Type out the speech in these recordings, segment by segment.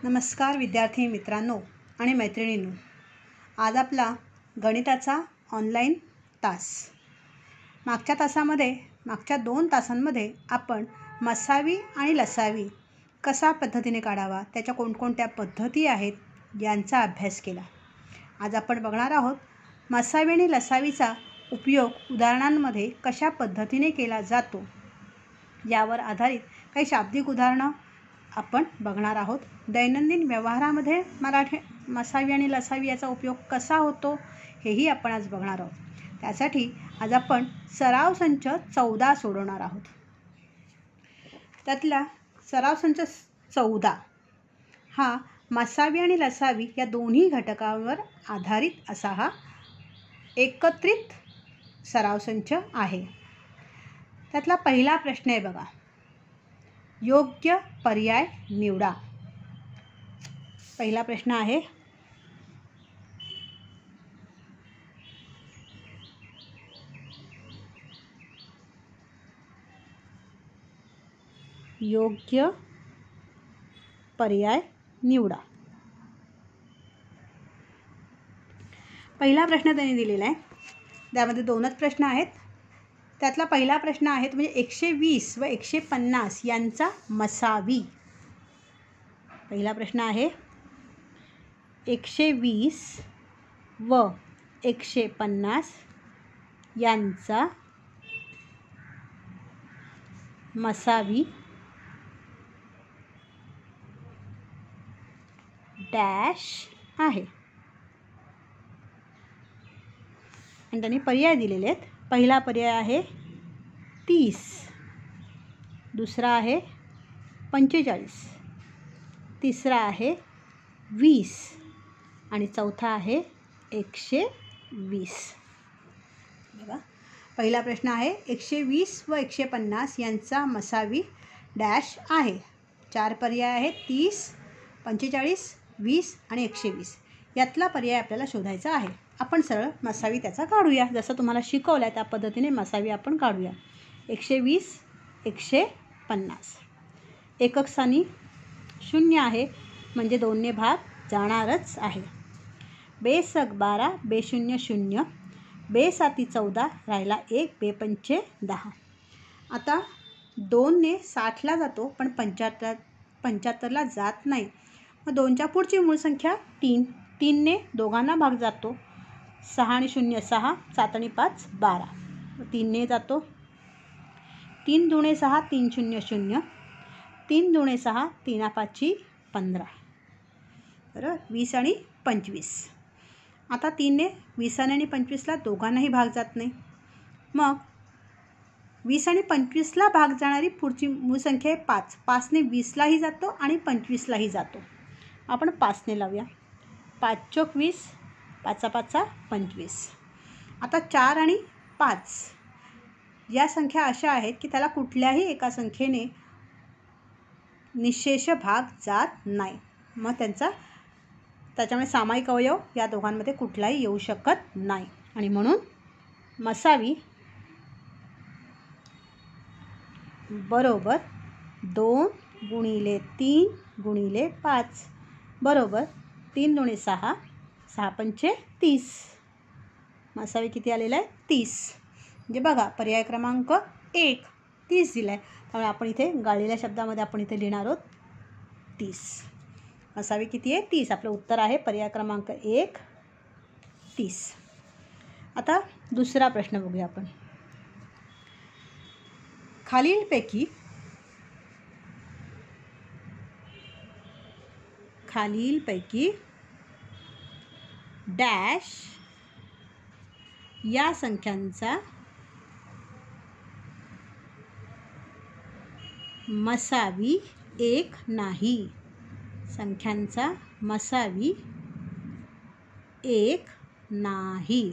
नमस्कार विद्यार्थी मित्रांनो आणि मैत्रिणींनो, आज आपला गणिताचा ऑनलाईन तास. मागच्या 2 तासांमध्ये आपण मसावी आणि लसावी कसा पद्धतीने काढावा, त्याच्या कोणकोणत्या पद्धती आहेत यांचा अभ्यास केला. आज आपण बघणार आहोत मसावी आणि लसावीचा उपयोग उदाहरणांमध्ये कशा पद्धतीने केला जातो यावर आधारित काही शाब्दिक उदाहरणं आपण बघणार आहोत. दैनंदिन व्यवहारामध्ये मसावी आणि लसावी याचा उपयोग कसा होतो हेही आपण आज बघणार आहोत. त्यासाठी आज आपण सराव संच 14 सोडवणार आहोत. त्यातला सराव संच 14 हा मसावी आणि लसावी या दोन्ही घटकांवर आधारित असा हा एकत्रित सराव संच आहे. त्यातला पहिला प्रश्न आहे बघा, योग्य पर्याय निवडा. पहिला प्रश्न आहे, योग्य पर्याय निवडा. पहिला प्रश्न त्यांनी दिलेला आहे. त्यामध्ये 2च प्रश्न आहेत. त्यातला पहिला प्रश्न आहे तो म्हणजे 120 व 150 यांचा मसावी. पहिला प्रश्न आहे 120 व 150 यांचा मसावी डॅश आहे. आणि त्यांनी पर्याय दिलेले आहेत. पहिला पर्याय आहे 30, दुसरा आहे 45, तिसरा आहे 20 आणि चौथा आहे 120. बघा, पहिला प्रश्न आहे 120 व 150 यांचा मसावी डॅश आहे. 4 पर्याय आहेत, 30, 45, 20 आणि 120. यातला पर्याय आपल्याला शोधायचा आहे. आपण सरळ मसावी त्याचा काढूया. जसं तुम्हाला शिकवलं आहे त्या पद्धतीने मसावी आपण काढूया. 120, 150. एकक स्थानी 0 आहे म्हणजे 2ने भाग जाणारच आहे. बेसक 12, बेशून्य 0, बेसाती 14, राहिला 1, बेपंचे 10. आता 2ने 60ला जातो पण 75ला जात नाही. मग 2च्या पुढची मूळ संख्या 3, 3ने दोघांना भाग जातो. 6 आणि 0 6, 7 आणि 5 12, 3ने जातो. 3 दुणे 6, 3 0 0, 3 दुणे 6, 3 5 15, बरोबर. 20 आणि 25. आता 3ने 20 आणि 25ला दोघांनाही भाग जात नाही. मग 20 आणि 25ला भाग जाणारी पुढची मूळ संख्या आहे 5. 5ने 20लाही जातो आणि 25लाही जातो. आपण 5ने लावूया. 5 चोक 20, 5 5 25. आता 4 आणि 5 या संख्या अशा आहेत की त्याला कुठल्याही एका संख्येने निःशेष भाग जात नाही. मग त्याच्यामुळे सामायिक अवयव या दोघांमध्ये कुठलाही येऊ शकत नाही. आणि म्हणून मसावी बरोबर 2 गुणिले 3 गुणिले 5 बरोबर 3 दुणे 6, 6 पंचे 30. मसावी किती आलेला आहे? 30. म्हणजे बघा, पर्याय क्रमांक 1 30 दिला आहे. त्यामुळे आपण इथे गाळलेल्या शब्दामध्ये आपण इथे लिहिणार आहोत 30. मसावी किती आहे? 30. आपलं उत्तर आहे पर्याय क्रमांक 1 30. आता दुसरा प्रश्न बघूया आपण. खालीलपैकी डॅश या संख्यांचा मसावी 1 नाही. संख्यांचा मसावी 1 नाही.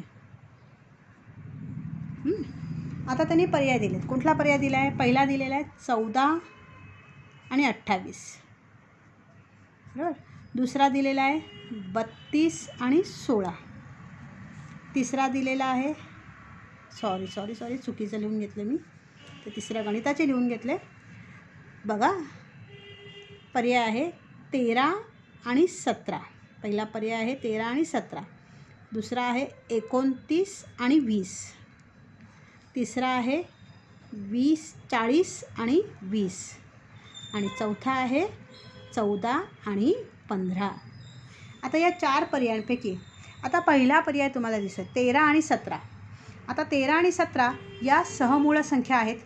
आता त्यांनी पर्याय दिलेत. कुठला पर्याय दिला आहे? पहिला दिलेला आहे 14 आणि 28, बरोबर. दुसरा दिलेला आहे 32 आणि 16. तिसरा दिलेला आहे सॉरी चुकीचं लिहून घेतलं मी. ते तिसऱ्या गणिताचे लिहून घेतले. बघा, पर्याय आहे 13 आणि 17. पहिला पर्याय आहे 13 आणि 17. दुसरा आहे 29 आणि 20. तिसरा आहे 40 आणि 20. आणि चौथा आहे 14 आणि 15. आता या 4 पर्यायांपैकी आता पहिला पर्याय तुम्हाला दिसत 13 आणि 17. आता 13 आणि 17 या सहमूळ संख्या आहेत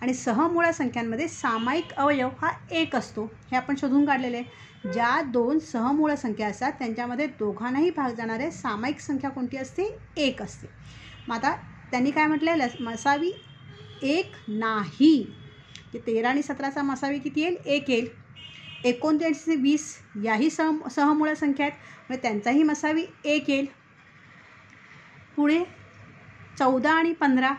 आणि सहमूळ संख्यांमध्ये सामायिक अवयव हा 1 असतो. हे आपण शोधून काढलेले आहे. ज्या 2 सहमूळ संख्या असतात त्यांच्यामध्ये दोघांनाही भाग जाणारे सामायिक संख्या कोणती असते? 1 असते. मग आता त्यांनी काय म्हटलं? मसावी 1 नाही. जे 13 आणि 17चा मसावी किती येईल? 1 येईल. 29 आणि 20 याही सहमूळ संख्या आहेत, म्हणजे त्यांचाही मसावी 1 येईल. पुढे 14 आणि 15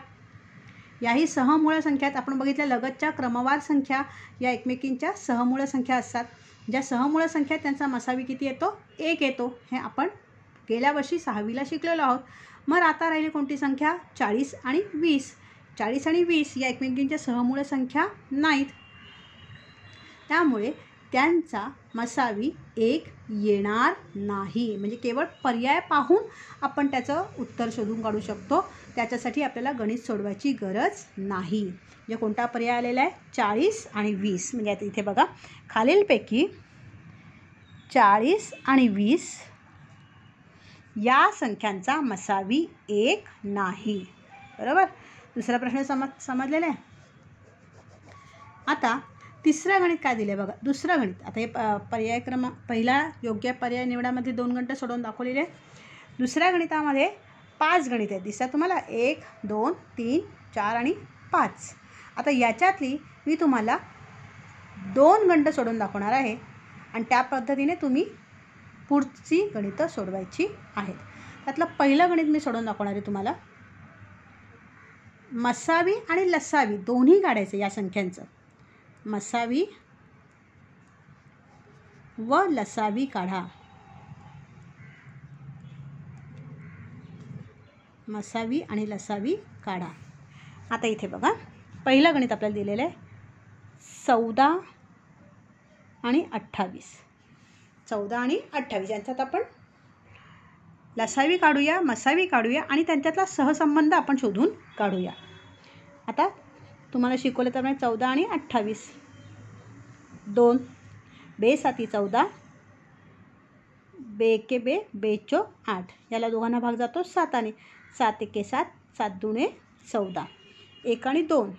याही सहमूळ संख्या आहेत. आपण बघितलं लगतच्या क्रमवार संख्या या एकमेकींच्या सहमूळ संख्या असतात. ज्या सहमूळ संख्या आहेत त्यांचा मसावी किती येतो? 1 येतो. हे आपण गेल्या वर्षी 6वीला शिकलेलो आहोत. मग आता राहिली कोणती संख्या? 40 आणि 20. 40 आणि 20 या एकमेकींच्या सहमूळ संख्या नाहीत, त्यामुळे त्यांचा मसावी 1 येणार नाही. म्हणजे केवळ पर्याय पाहून आपण त्याचं उत्तर शोधून काढू शकतो. त्याच्यासाठी आपल्याला गणित सोडवायची गरज नाही. म्हणजे कोणता पर्याय आलेला आहे? 40 आणि 20. म्हणजे आता इथे बघा, खालीलपैकी 40 आणि 20 या संख्यांचा मसावी 1 नाही. बरोबर. दुसरा प्रश्न समजलेला आहे. आता तिसरं गणित काय दिलं आहे बघा. दुसरं गणित, आता हे पर्याय पहिला योग्य पर्याय निवडामध्ये 2 गणितं सोडवून दाखवलेले आहे. दुसऱ्या गणितामध्ये 5 गणित आहेत. दिसतात तुम्हाला? 1, 2, 3, 4 आणि 5. आता याच्यातली मी तुम्हाला 2 गणितं सोडवून दाखवणार आहे आणि त्या पद्धतीने तुम्ही पुढची गणितं सोडवायची आहेत. त्यातलं पहिलं गणित मी सोडवून दाखवणार आहे तुम्हाला. मसावी आणि लसावी दोन्ही काढायचं या संख्यांचं. मसावी व लसावी काढा. मसावी आणि लसावी काढा. आता इथे बघा, पहिलं गणित आपल्याला दिलेलं आहे 14 आणि 28. 14 आणि 28 यांच्यात आपण लसावी काढूया, मसावी काढूया आणि त्यांच्यातला सहसंबंध आपण शोधून काढूया. आता तुम्हाला शिकवलं तर 14 आणि 28. 2 बे 7 14, बे एके बे, बे चौक 8. याला दोघांना भाग जातो 7 आणि 7 एके 7, 7 दुणे 14. 1 आणि 2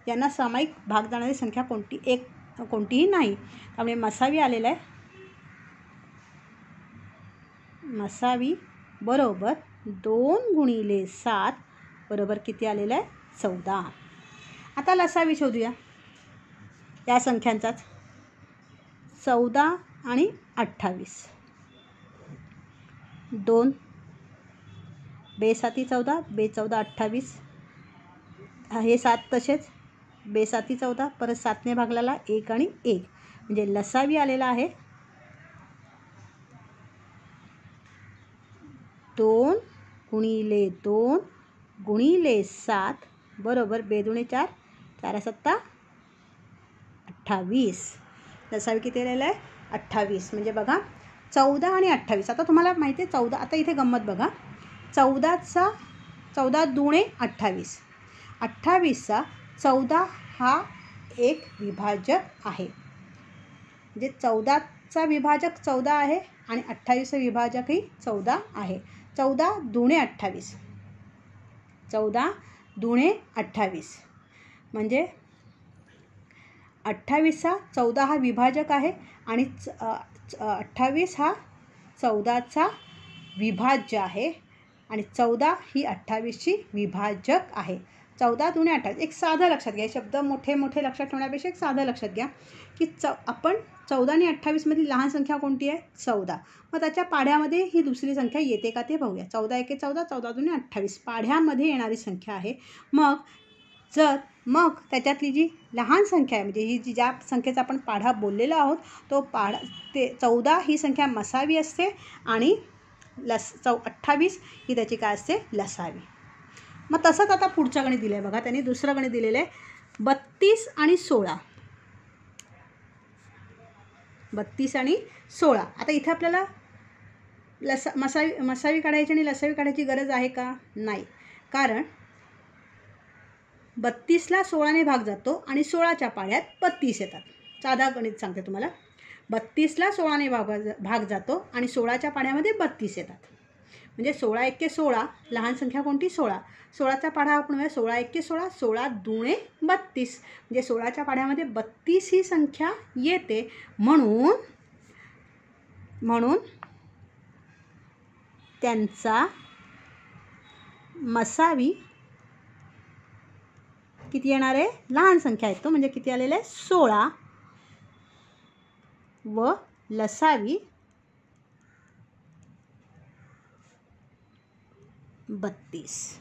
यांना सामायिक भाग जाणारी संख्या कोणतीही नाही. त्यामुळे मसावी आलेला आहे. मसावी बरोबर 2 गुणिले 7 बरोबर किती आलेलं आहे? 14. आता लसावी शोधूया या संख्यांचाच. 14 आणि 28. 2 बे 7 14, बे 14 28. हे 7 तसेच, बे 7 14, परत 7ने भागलेला 1 आणि 1. म्हणजे लसावी आलेला आहे 2 गुणिले 2 गुणिले 7 बरोबर बे दुणे 4, 4 7 28. लसावी किती आलेला आहे? 28. म्हणजे बघा 14 आणि 28. आता तुम्हाला माहिती आहे 14. आता इथे गंमत बघा. 14 दुणे 28. 28चा 14 हा एक विभाजक आहे. म्हणजे 14चा विभाजक 14 आहे आणि 28चा विभाजकही 14 आहे. 14 दुणे 28. 14 दुणे 28 म्हणजे 28चा 14 हा विभाजक आहे आणि 28 हा 14चा विभाज्य आहे आणि 14 ही 28ची विभाजक आहे. 14 दुणे 28. एक साधं लक्षात घ्या. शब्द मोठे मोठे लक्षात ठेवण्यापेक्षा एक साधं लक्षात घ्या की आपण 14 आणि 28मधली लहान संख्या कोणती आहे? 14. मग त्याच्या पाढ्यामध्ये ही दुसरी संख्या येते का ते बघूया. 14 एके 14, 14 दुणे 28 पाढ्यामध्ये येणारी संख्या आहे. मग त्याच्यातली जी लहान संख्या आहे, म्हणजे ही जी ज्या संख्येचा आपण पाढा बोललेलो आहोत तो ते 14 ही संख्या मसावी असते आणि 28 ही त्याची काय असते? लसावी. मग तसंच आता पुढचं गणित दिलं आहे बघा. त्यांनी दुसरं गणित दिलेलं आहे 32 आणि 16. 32 आणि 16. आता इथे आपल्याला मसावी काढायची आणि लसावी काढायची गरज आहे का? नाही, कारण 32ला 16ने भाग जातो आणि 16च्या पाढ्यात 32 येतात. साधा गणित सांगते तुम्हाला. 32ला 16ने भाग जातो आणि 16च्या पाढ्यामध्ये 32 येतात. म्हणजे 16 एक्के 16, लहान संख्या कोणती? 16. 16चा पाढा आपण 16 एक्के 16, 16 दुणे 32. म्हणजे 16च्या पाढ्यामध्ये 32 ही संख्या येते. म्हणून त्यांचा मसावी किती येणार आहे? लहान संख्या येतो म्हणजे किती आलेलं आहे? 16 व लसावी 32.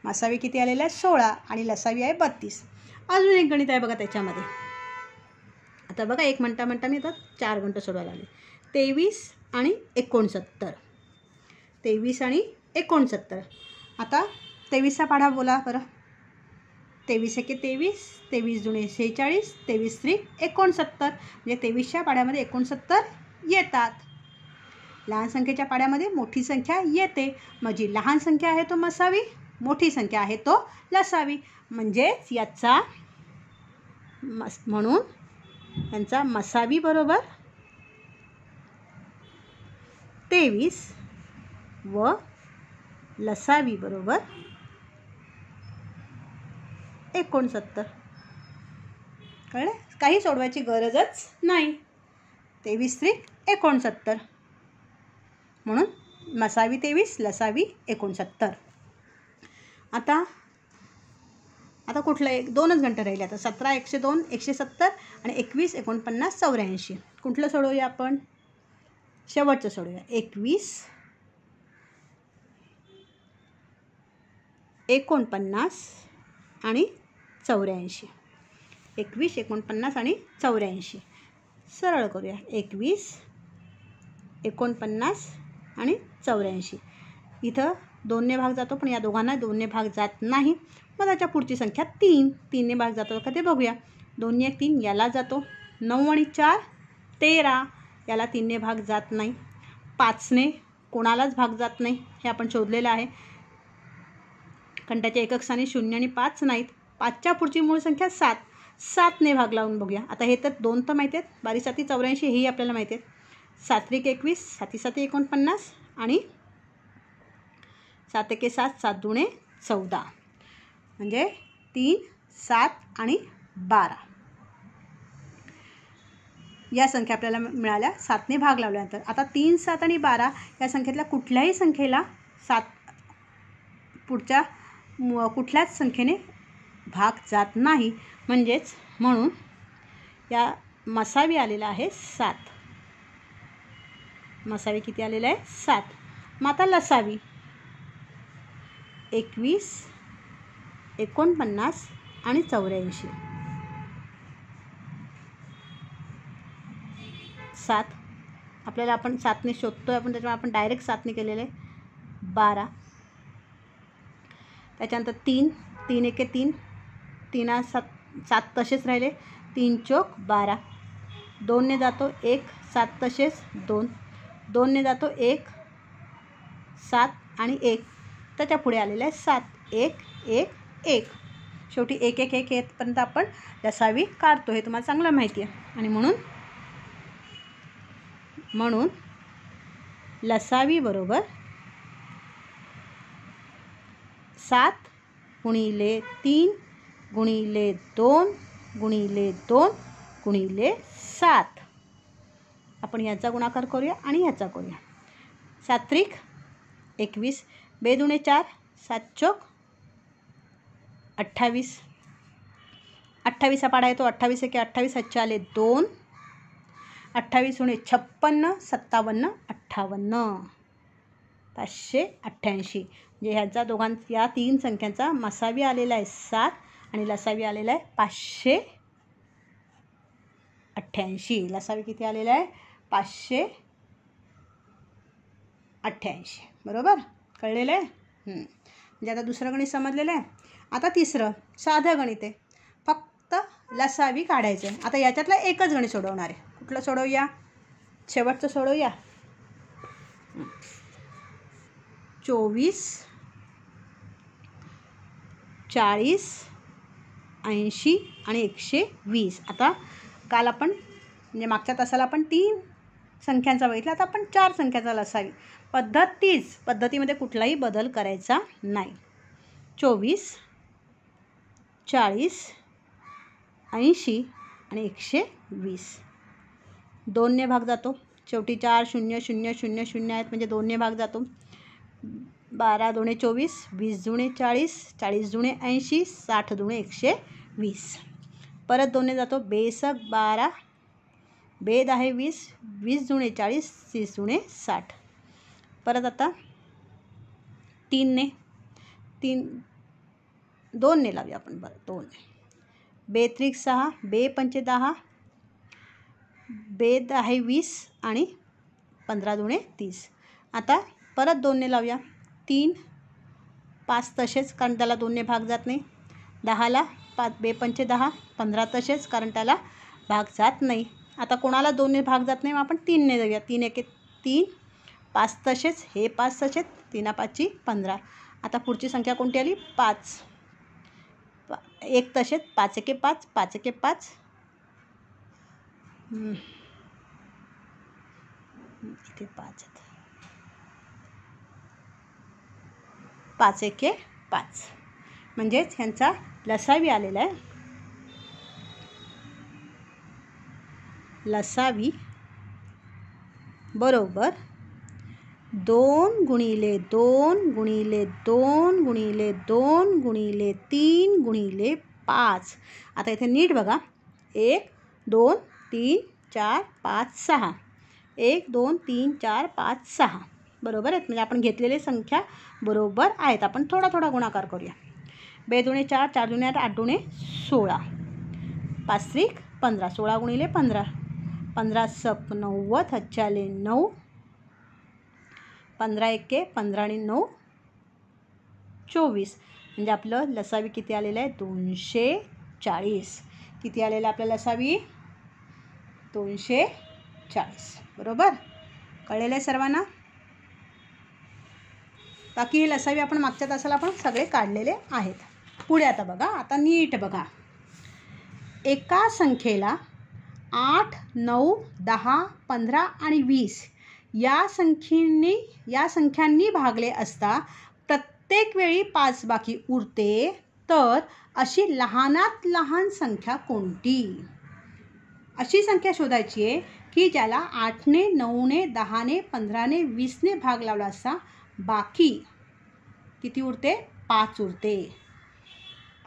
मसावी किती आलेलं आहे? 16 आणि लसावी आहे 32. अजून एक गणित आहे बघा त्याच्यामध्ये. आता बघा, एक म्हणता मी आता 4 गणितं सोडवायला आले. 23 आणि 69. 23 आणि 69. आता 23चा पाढा बोला बरं. 23 एके 23, 23 दुणे 46, 23 त्रिक 69. म्हणजे 23च्या पाढ्यामध्ये 69 येतात. लहान संख्येच्या पाढ्यामध्ये मोठी संख्या येते. मग जी लहान संख्या आहे तो मसावी, मोठी संख्या आहे तो लसावी. म्हणजेच म्हणून यांचा मसावी बरोबर 23 व लसावी बरोबर 69. कळले? काही सोडवायची गरजच नाही. 23 त्रिक 69. म्हणून मसावी 23, लसावी 69. आता कुठलं 2च गणितं राहिले. आता 17, 102, 170 आणि 21, 49, 84. कुठलं सोडवूया आपण? शेवटचं सोडूया. 21, 49 आणि 84. 21, 49 आणि 84. सरळ करूया. 21, 49 आणि 84. इथं 2ने भाग जातो, पण या दोघांना 2ने भाग जात नाही. मग त्याच्या पुढची संख्या 3ने भाग जातो का ते बघूया. 2 1 3 याला जातो. 9 आणि 4 13, याला 3ने भाग जात नाही. 5ने कोणालाच भाग जात नाही, हे आपण शोधलेलं आहे. कारण त्याच्या एकक स्थानी 0 आणि 5 नाहीत. 5च्या पुढची मूळ संख्या 7. 7ने भाग लावून बघूया. आता हे तर 2 तर माहिती आहेत. 12 7 84 हेही आपल्याला माहिती आहेत. 7 त्रिक 21, 7 7 49 आणि 7 एके 7, 7 दुणे 14. म्हणजे 3, 7 आणि 12 या संख्या आपल्याला मिळाल्या 7ने भाग लावल्यानंतर. आता 3, 7 आणि 12 या संख्येतल्या कुठल्याही संख्येला 7 पुढच्या कुठल्याच संख्येने भाग जात नाही. म्हणून या मसावी आलेला आहे 7. मसावी किती आलेला आहे? 7. मग आता लसावी 21, 49 आणि 84. 7 आपल्याला आपण 7ने शोधतोय आपण, त्याच्यामुळे आपण डायरेक्ट 7ने केलेलं आहे. 12. त्याच्यानंतर 3, 3 एके 3, 3 7 तसेच राहिले. 3 चौक 12. 2ने जातो 1, 7 तसेच 2. 2ने जातो 1, 7 आणि 1. त्याच्या पुढे आलेलं आहे 7 1 1 1. शेवटी 1 1 1 येतपर्यंत आपण लसावी काढतो, हे तुम्हाला चांगलं माहिती आहे. आणि म्हणून लसावी बरोबर 7 गुणिले 3 गुणिले 2 गुणिले 2 गुणिले 7. आपण ह्याचा गुणाकार करूया आणि ह्याचा करूया. 7 त्रिक 21, 2 दुणे 4, 7 चौक 28. 28 पाढा येतो. 28 एके 28, 7 आले 2. 28 गुणे 56, 57 58. 588. म्हणजे ह्याचा या 3 संख्यांचा मसावी आलेला आहे 7 आणि लसावी आलेला आहे 588. लसावी किती आलेला आहे? 588. बरोबर? कळलेलं आहे? म्हणजे आता दुसरं गणित समजलेलं आहे. आता तिसरं साधं गणित आहे. फक्त लसावी काढायचं आहे. आता याच्यातलं एकच गणित सोडवणार आहे. कुठलं सोडवूया? शेवटचं सोडवूया. 24, 40, 80 आणि 120. आता काल आपण म्हणजे मागच्या तासाला आपण 3 संख्यांचा बघितला, आता आपण 4 संख्यांचा लसावी. पद्धत तीच, पद्धतीमध्ये कुठलाही बदल करायचा नाही. 24, 40, 80 आणि 120. 2ने भाग जातो. शेवटी 4 0 0 0 0 आहेत म्हणजे 2ने भाग जातो. 12 दुणे 24, 20 दुणे 40, 40 दुणे 80, 60 दुणे 120. परत 2ने जातो. बेसक 12, बेद आहे 20, 20 दुणे 40, 30 दुणे 60. परत आता 3ने 2ने लावूया आपण. बरं 2. बेत्रिक 6, बे पंचे 10, बेद आहे 20 आणि 15 दुणे 30. आता परत 2ने लावूया. 3, 5 तसेच कारण त्याला 2ने भाग जात नाही. 10ला 5 बे पंचे 10, 15 तसेच कारण त्याला भाग जात नाही. आता कोणाला 2ने भाग जात नाही, मग आपण 3ने जाऊया. 3 एके 3, 5 तसेच, हे 5 तसेच, 3 5 15. आता पुढची संख्या कोणती आली? 5. 1 तसेच, 5 एके 5, 5 एके 5, इथे 5 आहेत. 5 एके 5 म्हणजेच ह्यांचा लसावी आलेला आहे. लसावी बरोबर 2 गुणिले 2 गुणिले 2 गुणिले 2 गुणिले 3 गुणिले 5. आता इथे नीट बघा. 1 2 3 4 5 6. 1 2 3 4 5 6 बरोबर आहेत. म्हणजे आपण घेतलेले संख्या बरोबर आहेत. आपण थोडा थोडा गुणाकार करूया. 2 दुणे 4, 4 दुणे 8, 8 दुणे 16, 5 त्रिक 15, 16 गुणिले 15, 15 सप 90, हच्चाले 9, 15 एके 15 आणि 9 24. म्हणजे आपलं लसावी किती आलेलं आहे? 240. किती आलेलं आहे आपलं लसावी? 240. बरोबर कळलेलं आहे सर्वांना? बाकी हे लसावी आपण मागच्या तासाला पण सगळे काढलेले आहेत. पुढे आता बघा. आता नीट बघा. एका संख्येला 8, 9, 10, 15 आणि 20 या संख्यांनी भागले असता प्रत्येक वेळी 5 बाकी उरते, तर अशी लहानात लहान संख्या कोणती? अशी संख्या शोधायची आहे की ज्याला 8ने 9ने 10ने 15ने 20ने भाग लावला असता बाकी किती उरते? 5 उरते.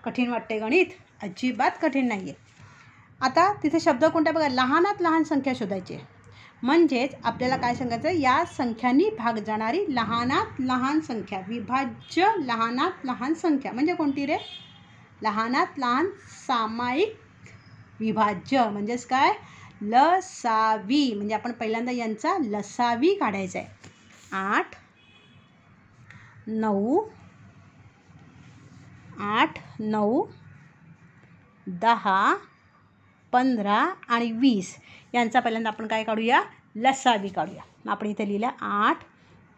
कठीण वाटते गणित? अजिबात कठीण नाही आहे. आता तिथे शब्द कोणता बघा. लहानात लहान संख्या शोधायची आहे. म्हणजेच आपल्याला काय सांगायचं? या संख्यांनी भाग जाणारी लहानात लहान संख्या, विभाज्य लहानात लहान संख्या म्हणजे कोणती रे? लहानात लहान सामायिक विभाज्य म्हणजेच काय? लसावी. म्हणजे आपण पहिल्यांदा यांचा लसावी काढायचा आहे. 8 9 10 15 आणि 20 यांचा पहिल्यांदा आपण काय काढूया? लसावी काढूया. आपण इथे लिहिलं 8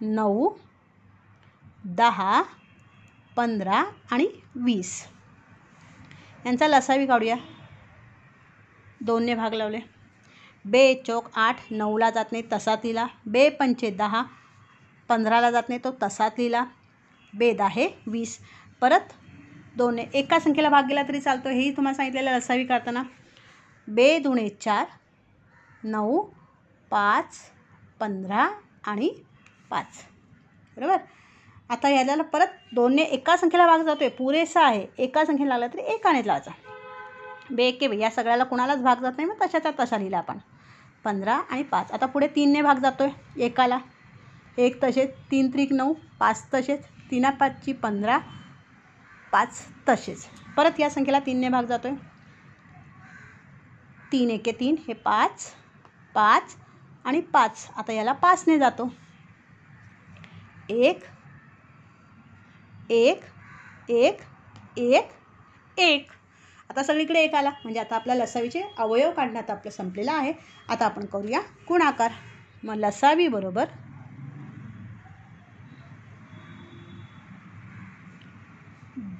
9 10 15 आणि 20 यांचा लसावी काढूया. 2ने भाग लावले. बे चौक 8, 9ला जात नाही तसाच लिहिला. बे पंचे 10, 15ला जात नाही तो तसाच लिहिला. बेद आहे 20. परत 2ने एका संख्येला भाग गेला तरी चालतो. हेही तुम्हाला सांगितलेलं लसावी काढताना. बे दुणे 4, 9 5 15 आणि 5 बरोबर. आता याला परत 2ने एका संख्येला भाग जातो आहे, पुरेसा आहे. एका संख्येला लागला तरी एकानेच लावायचा. बे एके या सगळ्याला कोणालाच भाग जात नाही, मग तशाचा तसा लिहिला आपण. 15 आणि 5. आता पुढे 3ने भाग जातो आहे एकाला. 1 तसेच, 3 त्रिक 9, 5 तसेच, 3 5 15, 5 तसेच. परत या संख्येला 3ने भाग जातो आहे. 3 एके 3, हे 5 5 आणि 5. आता याला 5ने जातो. 1 1 1 1 1. आता सगळीकडे 1 आला म्हणजे आता आपल्या लसावीचे अवयव काढण्यात आपलं संपलेलं आहे. आता आपण करूया गुणाकार. मग लसावी बरोबर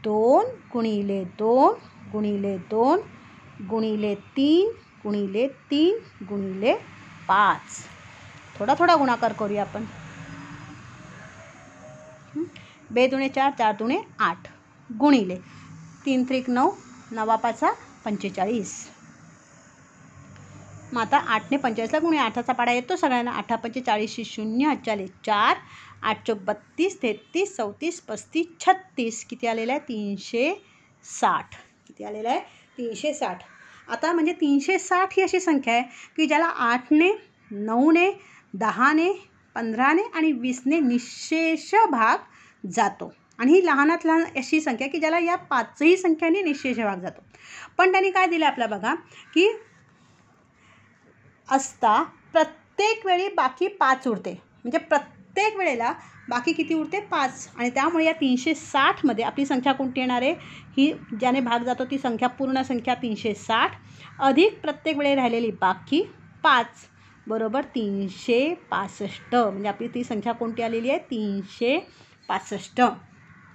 2 गुणिले 2 गुणिले 2 गुणिले 3 गुणिले 3 गुणिले 5. थोडा थोडा गुणाकार करूया आपण. 2 दुणे 4, 4 दुणे 8 गुणिले 3 त्रिक 9, 9 5 45. मग आता 8 ने 45ला गुणिले 8चा पाडा येतो सगळ्यांना. 8 5 40 0, 4, 8 चौक 32, 33, 34, 35, 36. किती आलेलं आहे? 360. किती आलेलं आहे? 360. आता म्हणजे 360 ही अशी संख्या आहे की ज्याला 8ने, 9ने, 10ने, 15ने आणि 20ने निःशेष भाग जातो. आणि ही लहानात लहान अशी संख्या की ज्याला या 5ही संख्यांनी निःशेष भाग जातो. पण त्यांनी काय दिलं आपल्याला बघा की असता प्रत्येक वेळी बाकी 5 उरते. म्हणजे प्रत्येक वेळेला बाकी किती उरते? 5. आणि त्यामुळे या 360मध्ये आपली संख्या कोणती येणार आहे? ही ज्याने भाग जातो ती संख्या पूर्ण संख्या 360 अधिक प्रत्येक वेळी राहिलेली बाकी 5 बरोबर 365. म्हणजे आपली ती संख्या कोणती आलेली आहे? 365.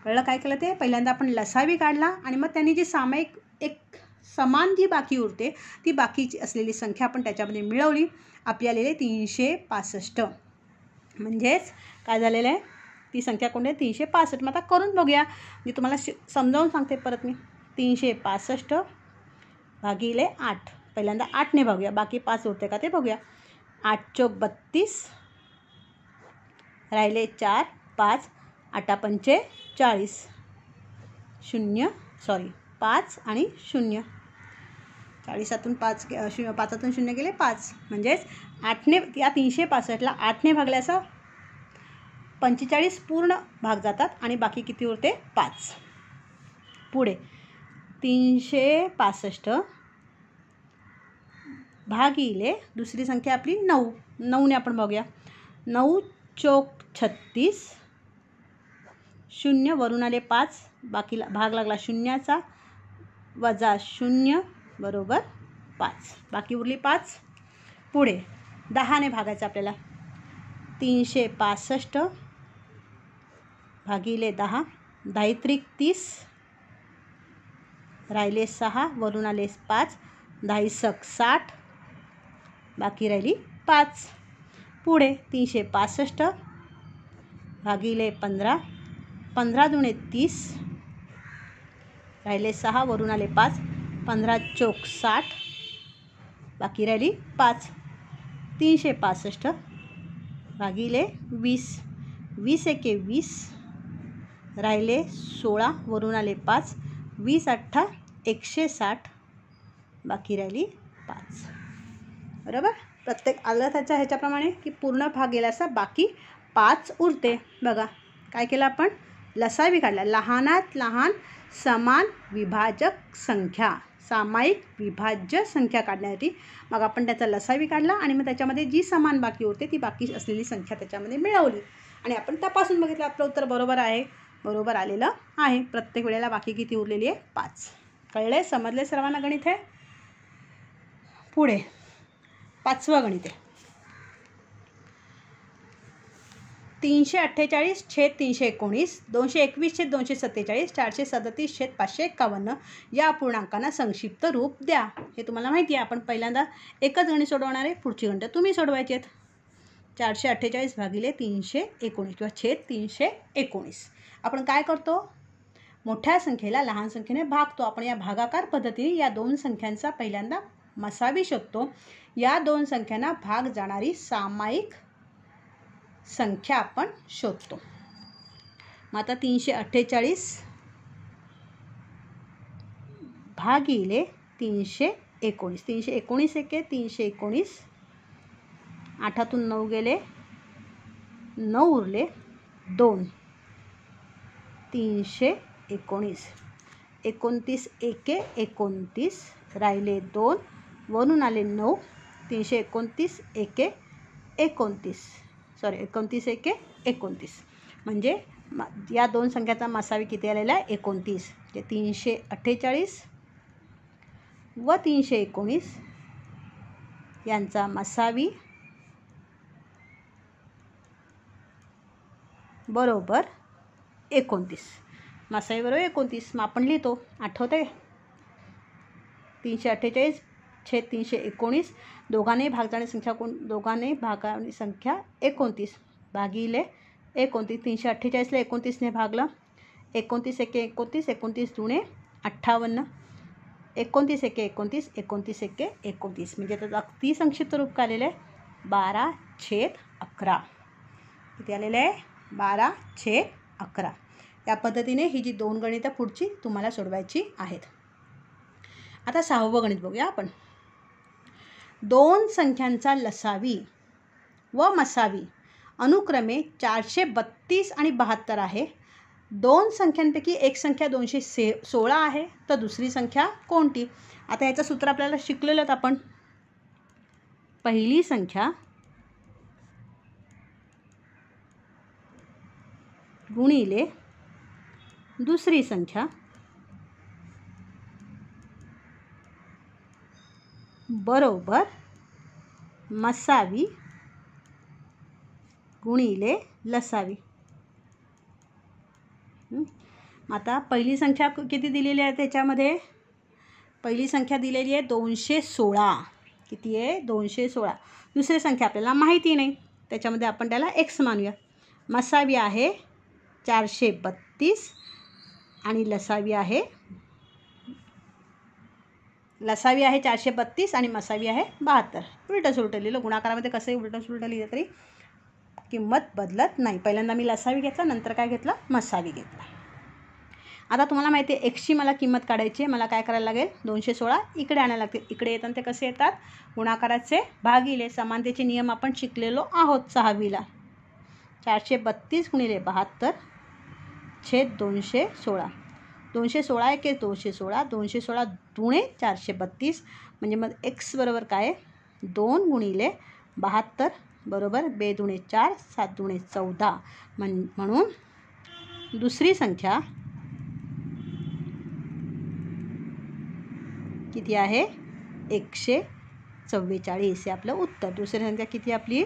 कळलं काय केलं ते? पहिल्यांदा आपण लसावी काढला आणि मग त्यांनी जी सामायिक एक समान जी बाकी उरते ती बाकीची असलेली संख्या आपण त्याच्यामध्ये मिळवली. आपली आलेली आहे 365. म्हणजेच काय झालेलं आहे? ती संख्या कोणती आहे? 365. मग आता करून बघूया. मी तुम्हाला समजावून सांगते परत मी. 365 भागिले 8. पहिल्यांदा 8ने भागूया, बाकी 5 उरते का ते बघूया. 8 चौक 32, राहिले 4, 5, 8 पंचे 40, 5 आणि 0. 40तून 5 5तून 0 गेले 5. म्हणजेच 8ने या 365ला 8ने भागल्याचा 45 पूर्ण भाग जातात आणि बाकी किती उरते? 5. पुढे 365 भागिले दुसरी संख्या आपली 9. 9ने आपण बघूया. 9 चौक 36, 0 वरून आले 5, बाकीला भाग लागला शून्याचा, वजा 0 बरोबर 5. बाकी उरली 5. पुढे 10ने भागायचं आपल्याला. 365 भागिले 10, 10 त्रिक 30, राहिले 6 वरून आले 5, 10 सक 60, बाकी राहिली 5. पुढे 365 भागिले 15, 15 दुणे 30, राहिले 6 वरून आले 5, 15 चौक 60, बाकी राहिली 5. 365 भागिले 20, 20 एके 20, राहिले 16 वरून आले 5, 20 8 160, बाकी राहिली 5. बरोबर? प्रत्येक आलं त्याच्या ह्याच्याप्रमाणे की पूर्ण भाग गेला असा बाकी 5 उरते. बघा काय केलं आपण? लसावी काढला. लहानात लहान समान विभाजक संख्या, सामायिक विभाज्य संख्या काढण्यासाठी मग आपण त्याचा लसावी काढला आणि मग त्याच्यामध्ये जी समान बाकी उरते ती बाकी असलेली संख्या त्याच्यामध्ये मिळवली आणि आपण तपासून बघितलं आपलं उत्तर बरोबर आहे. बरोबर आलेलं आहे. प्रत्येक वेळेला बाकी किती उरलेली आहे? 5. कळले? समजले सर्वांना गणित आहे? पुढे 5वं गणित आहे. 348 छेद 319, 221 छेद 247, 437 छेद 551 या अपूर्णांकांना संक्षिप्त रूप द्या. हे तुम्हाला माहिती आहे. आपण पहिल्यांदा एकच गणित सोडवणार आहे. पुढची गणितं तुम्ही सोडवायची आहेत. 448 भागिले 319 किंवा छेद 319. आपण काय करतो? मोठ्या संख्येला लहान संख्येने भागतो. आपण या भागाकार पद्धतीने या दोन संख्यांचा पहिल्यांदा मसावी शोधतो. या दोन संख्यांना भाग जाणारी सामायिक संख्या आपण शोधतो. मग आता 348 भागिले 319. 319 एके 319, 8तून 9 गेले, 9 उरले 2, 319. 29 एके 29, राहिले 2 वरून आले 9, 329 एके 29, 29 एके 29. म्हणजे या दोन संख्याचा मसावी किती आलेला आहे? 29. म्हणजे 348 व 319 यांचा मसावी बरोबर 29. मसावी बरोबर 29. मग आपण लिहितो, आठवते? 348 छेद 319. दोघांनी भागजाणी संख्या दोघांनी भागाणी संख्या 29 भागिले 29. 348ला 29ने भागलं. 29 एके 29, 29 दुणे 58. 29 एके 29, 29 एके 29. म्हणजे त्याचं अगदी संक्षिप्त रूप काय आलेलं आहे? 12/11. किती आलेलं आहे? 12/11. या पद्धतीने ही जी 2 गणितं पुढची तुम्हाला सोडवायची आहेत. आता 6वं गणित बघूया आपण. 2 संख्यांचा लसावी व मसावी अनुक्रमे 432 आणि 72 आहे. 2 संख्यांपैकी एक संख्या 216 आहे, तर दुसरी संख्या कोणती? आता याचं सूत्र आपल्याला शिकलेलं आहेत आपण. पहिली संख्या गुणिले दुसरी संख्या बरोबर मसावी गुणिले लसावी. आता पहिली संख्या किती दिलेली आहे त्याच्यामध्ये? पहिली संख्या दिलेली आहे 216. किती आहे? 216. दुसरी संख्या आपल्याला माहिती नाही, त्याच्यामध्ये आपण त्याला x मानूया. मसावी आहे 432 आणि लसावी आहे 432 आणि मसावी आहे 72. उलटं सुलटं लिहिलं. गुणाकारामध्ये कसंही उलटं सुलटं लिहिलं तरी किंमत बदलत नाही. पहिल्यांदा मी लसावी घेतला, नंतर काय घेतलं? मसावी घेतला. आता तुम्हाला माहिती आहे एक्सची मला किंमत काढायची आहे. मला काय करायला लागेल? 216 इकडे आणायला लागतील. इकडे येताना ते कसे येतात? गुणाकाराचे भागिले. समानतेचे नियम आपण शिकलेलो आहोत 6वीला. 432 गुणिले 72 छेद 216. 216 एके 216. 216 दुणे 432. म्हणजे मग x बरोबर काय आहे? 2 गुणिले 72 बरोबर 2 दुणे 4, 7 दुणे 14. म्हणून दुसरी संख्या किती आहे? 144 हे आपलं उत्तर. दुसरी संख्या किती आपली?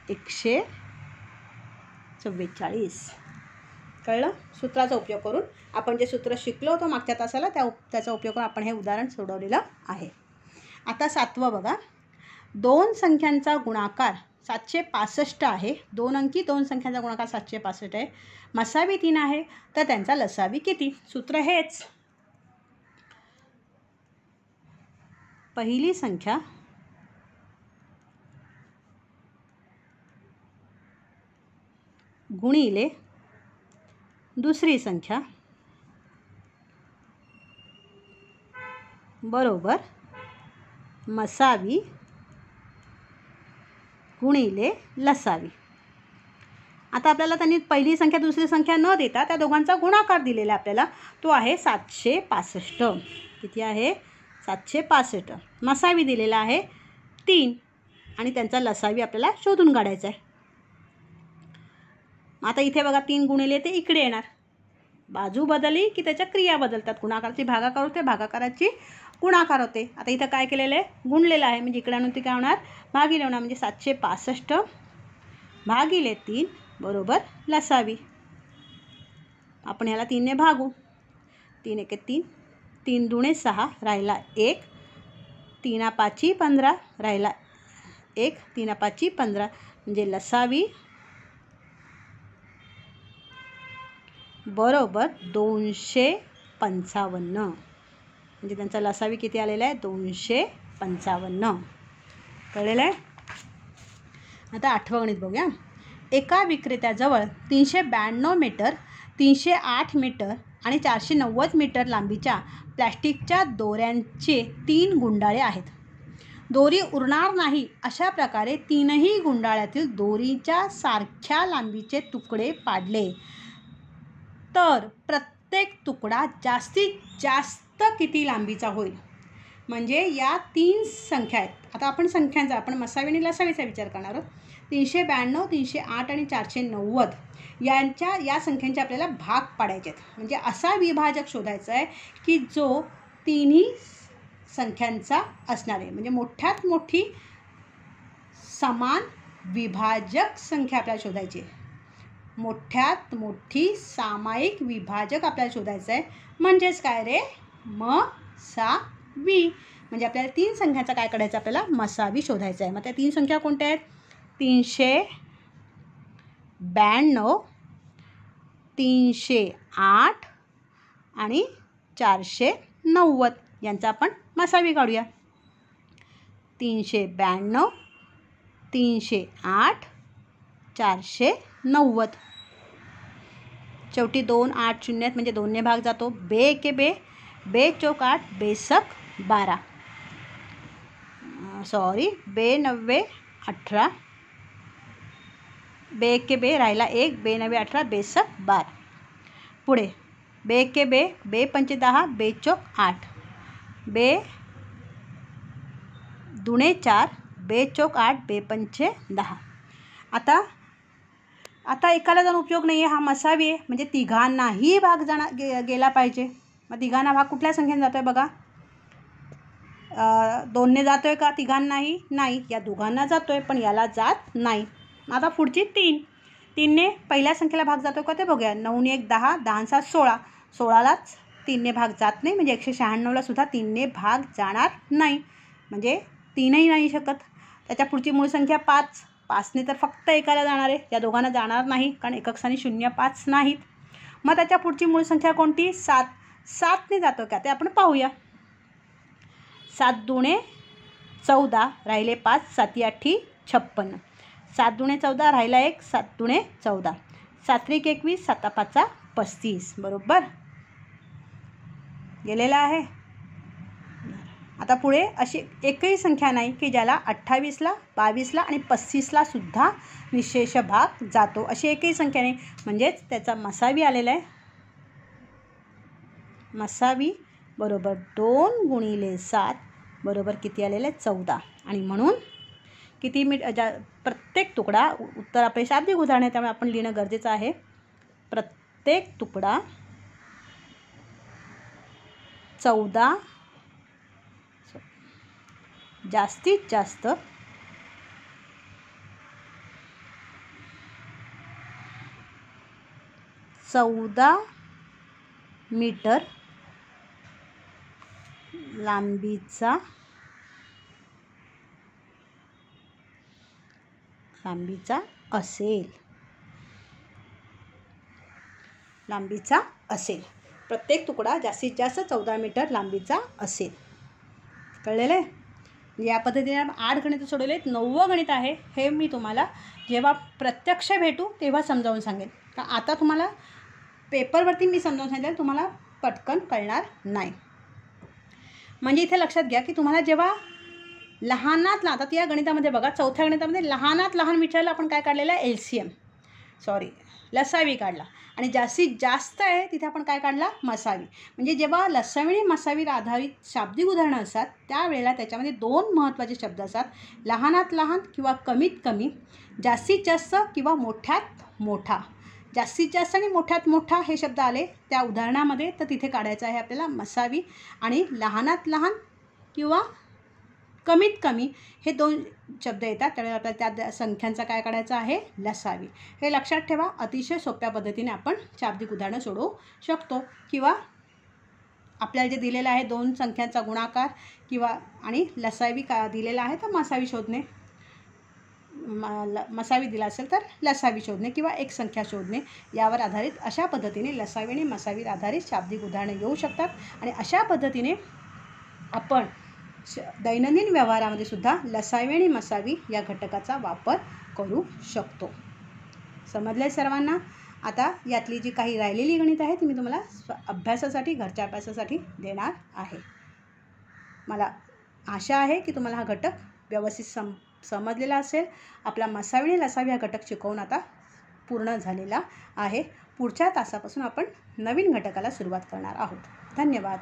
144. कळलं? सूत्राचा उपयोग करून आपण जे सूत्र शिकलो होतो मागच्या तासाला त्याचा उपयोग करून आपण हे उदाहरण सोडवलेलं आहे. आता 7वं बघा. 2 संख्यांचा गुणाकार 765 आहे. 2 अंकी 2 संख्यांचा गुणाकार 765 आहे. मसावी 3 आहे, तर त्यांचा लसावी किती? सूत्र हेच. पहिली संख्या गुणिले दुसरी संख्या बरोबर मसावी गुणिले लसावी. आता आपल्याला त्यांनी पहिली संख्या दुसरी संख्या न देता त्या दोघांचा गुणाकार दिलेला आपल्याला, तो आहे 765. किती आहे? 765. मसावी दिलेला आहे 3 आणि त्यांचा लसावी आपल्याला शोधून काढायचा आहे. आता इथे बघा 3 गुणिले ते इकडे येणार. बाजू बदलली की त्याच्या क्रिया बदलतात. गुणाकाराची भागाकार होते, भागाकाराची गुणाकार होते. आता इथं काय केलेलं आहे? गुणलेलं आहे, म्हणजे इकडे आणून ते काय होणार? भागिले होणार. म्हणजे 765 भागिले 3 बरोबर लसावी. आपण ह्याला 3ने भागू. 3 एके 3, 3 दुणे 6 राहिला 1, 3 5 15 राहिला 1, 3 5 15 म्हणजे लसावी बरोबर 255. म्हणजे त्यांचा लसावी किती आलेला आहे? 255. कळलेलं आहे? आता 8वं गणित बघूया. एका विक्रेत्याजवळ 392 मीटर, 308 मीटर आणि 490 मीटर लांबीच्या प्लॅस्टिकच्या दोऱ्यांचे 3 गुंडाळे आहेत. दोरी उरणार नाही अशा प्रकारे 3ही गुंडाळ्यातील दोरीच्या सारख्या लांबीचे तुकडे पाडले तर प्रत्येक तुकडा जास्तीत जास्त किती लांबीचा होईल? म्हणजे या 3 संख्या आहेत. आता आपण संख्यांचा आपण मसावी आणि लसावीचा विचार करणार आहोत. 392, 308 आणि 490 या संख्यांचे आपल्याला भाग पाडायचे आहेत. म्हणजे असा विभाजक शोधायचा आहे की जो 3ही संख्यांचा असणार आहे. म्हणजे मोठ्यात मोठी समान विभाजक संख्या आपल्याला शोधायची आहे. मोठ्यात मोठी सामायिक विभाजक आपल्याला शोधायचं आहे. म्हणजेच काय रे, मसावी. म्हणजे आपल्याला 3 संख्यांचा काय करायचं, आपल्याला मसावी शोधायचं आहे. मग त्या 3 संख्या कोणत्या आहेत? 392, 308 आणि 490. यांचा आपण मसावी काढूया. 392, 308, 490. शेवटी 2 8 0 म्हणजे 2ने भाग जातो. बे के बे, बे चौक 8, बेसक 12. सॉरी, बे 90 18, बे के बे राहिला 1, बे 90 18, बेसक 12. पुढे बे के बे, बे 5 10, बे चौक 8, बे दुणे 4, बे चौक 8, बे 5 10. आता एकाला जाऊन उपयोग नाही आहे, हा मसावी आहे. म्हणजे तिघांनाही भाग गेला पाहिजे. मग तिघांना भाग कुठल्या संख्येने जातो आहे बघा. 2ने जातो आहे का तिघांनाही? नाही. या दोघांना जातो आहे, पण याला जात नाही. आता पुढची 3ने पहिल्या संख्येला भाग जातो का ते बघूया. 9 1 10, 10 7 16. 16लाच 3ने भाग जात नाही. म्हणजे 196ला सुद्धा 3ने भाग जाणार नाही. म्हणजे 3ही नाही शकत. त्याच्या पुढची मूळ संख्या 5. 5ने तर फक्त एकाला जाणार आहे. या दोघांना जाणार नाही, कारण एकक स्थानी 0 5 नाहीत. मग त्याच्या पुढची मूळ संख्या कोणती? 7. 7ने जातो का ते आपण पाहूया. 7 दुणे 14, राहिले 5, 7 8 56. 7 दुणे 14, राहिला 1, 7 दुणे 14. 7 1 21, 7 5 35. बरोबर गेलेला आहे. आता पुढे अशी एकही संख्या नाही की ज्याला 28ला 22ला आणि 35ला सुद्धा निशेष भाग जातो. अशी एकही संख्या नाही. म्हणजेच त्याचा मसावी आलेला आहे. मसावी बरोबर 2 × 7 बरोबर किती आलेलं आहे? 14. आणि म्हणून किती प्रत्येक तुकडा, उत्तर आपले शाब्दिक उदाहरण आहे त्यामुळे आपण लिहिणं गरजेचं आहे. प्रत्येक तुकडा 14, जास्तीत जास्त 14 मीटर लांबीचा असेल. प्रत्येक तुकडा जास्तीत जास्त 14 मीटर लांबीचा असेल. कळलेलं आहे? या पद्धतीने आपण 8 गणितं सोडवले आहेत. 9वं गणित आहे हे मी तुम्हाला जेव्हा प्रत्यक्ष भेटू तेव्हा समजावून सांगेन. का आता तुम्हाला पेपरवरती मी समजावून सांगितलं तुम्हाला पटकन कळणार नाही. म्हणजे इथे लक्षात घ्या की तुम्हाला जेव्हा लहानात लहान, आता या गणितामध्ये बघा, चौथ्या गणितामध्ये लहानात लहान विचारलं आपण काय काढलेलं आहे? लसावी काढला. आणि जास्तीत जास्त आहे तिथे आपण काय काढला? मसावी. म्हणजे जेव्हा लसावी आणि मसावीवर आधारित शाब्दिक उदाहरणं असतात त्यावेळेला त्याच्यामध्ये 2 महत्त्वाचे शब्द असतात. लहानात लहान किंवा कमीत कमी, जास्तीत जास्त किंवा मोठ्यात मोठा. जास्तीत जास्त आणि मोठ्यात मोठा हे शब्द आले त्या उदाहरणामध्ये, तर तिथे काढायचं आहे आपल्याला मसावी. आणि लहानात लहान किंवा कमीत कमी हे 2 शब्द येतात त्यावेळेला आपल्याला त्या संख्यांचा काय काढायचा आहे? लसावी. हे लक्षात ठेवा. अतिशय सोप्या पद्धतीने आपण शाब्दिक उदाहरणं सोडवू शकतो. किंवा आपल्याला जे दिलेलं आहे 2 संख्यांचा गुणाकार किंवा आणि लसावी का दिलेला आहे तर मसावी शोधणे, मसावी दिला असेल तर लसावी शोधणे किंवा एक संख्या शोधणे, यावर आधारित अशा पद्धतीने लसावी आणि मसावीवर आधारित शाब्दिक उदाहरणं येऊ शकतात. आणि अशा पद्धतीने आपण दैनंदिन व्यवहारामध्ये सुद्धा लसावी आणि मसावी या घटकाचा वापर करू शकतो. समजलं आहे सर्वांना? आता यातली जी काही राहिलेली गणित आहे ती मी तुम्हाला अभ्यासासाठी, घरच्या अभ्यासासाठी देणार आहे. मला आशा आहे की तुम्हाला हा घटक व्यवस्थित समजलेला असेल. आपला मसावी आणि लसावी हा घटक शिकवून आता पूर्ण झालेला आहे. पुढच्या तासापासून आपण नवीन घटकाला सुरुवात करणार आहोत. धन्यवाद.